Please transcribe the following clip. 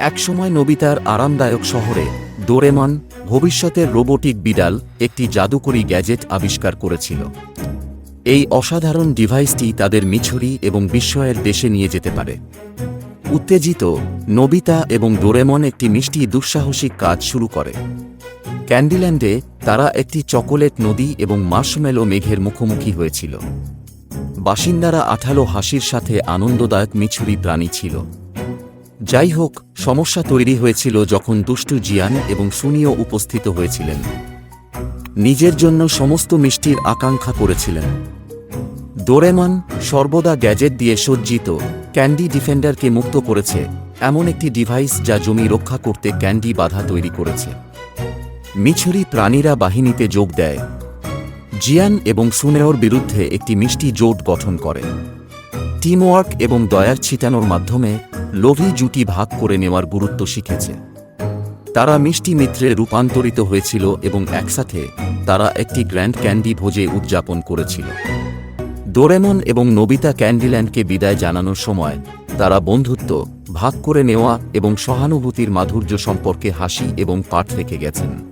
একসময় নোবিতার আরামদায়ক শহরে ডোরেমন, ভবিষ্যতের রোবোটিক বিড়াল, একটি জাদুকরী গ্যাজেট আবিষ্কার করেছিল। এই অসাধারণ ডিভাইসটি তাদের মিছরি এবং বিস্ময়ের দেশে নিয়ে যেতে পারে। উত্তেজিত, নোবিতা এবং ডোরেমন একটি মিষ্টি দুঃসাহসিক কাজ শুরু করে। ক্যান্ডিল্যান্ডে তারা একটি চকোলেট নদী এবং মার্শমেলো মেঘের মুখোমুখি হয়েছিল। বাসিন্দারা আঠালো হাসির সাথে আনন্দদায়ক মিছরি প্রাণী ছিল। যাই হোক, সমস্যা তৈরি হয়েছিল যখন দুষ্টু জিয়ান এবং সুনিও উপস্থিত হয়েছিলেন। নিজের জন্য সমস্ত মিষ্টির আকাঙ্ক্ষা করেছিলেন। ডোরেমন, সর্বদা গ্যাজেট দিয়ে সজ্জিত, ক্যান্ডি ডিফেন্ডারকে মুক্ত করেছে, এমন একটি ডিভাইস যা জমি রক্ষা করতে ক্যান্ডি বাধা তৈরি করেছে। মিছরি প্রাণীরা বাহিনীতে যোগ দেয়। জিয়ান এবং সুনেওর বিরুদ্ধে একটি মিষ্টি জোট গঠন করে। টিমওয়ার্ক এবং দয়ার ছিটানোর মাধ্যমে লোভী জুটি ভাগ করে নেওয়ার গুরুত্ব শিখেছে। তারা মিষ্টি মিত্রে রূপান্তরিত হয়েছিল এবং একসাথে তারা একটি গ্র্যান্ড ক্যান্ডি ভোজে উদযাপন করেছিল। ডোরেমন এবং নোবিতা ক্যান্ডিল্যান্ডকে বিদায় জানানোর সময় তারা বন্ধুত্ব, ভাগ করে নেওয়া এবং সহানুভূতির মাধুর্য সম্পর্কে হাসি এবং পাঠ রেখে গেছেন।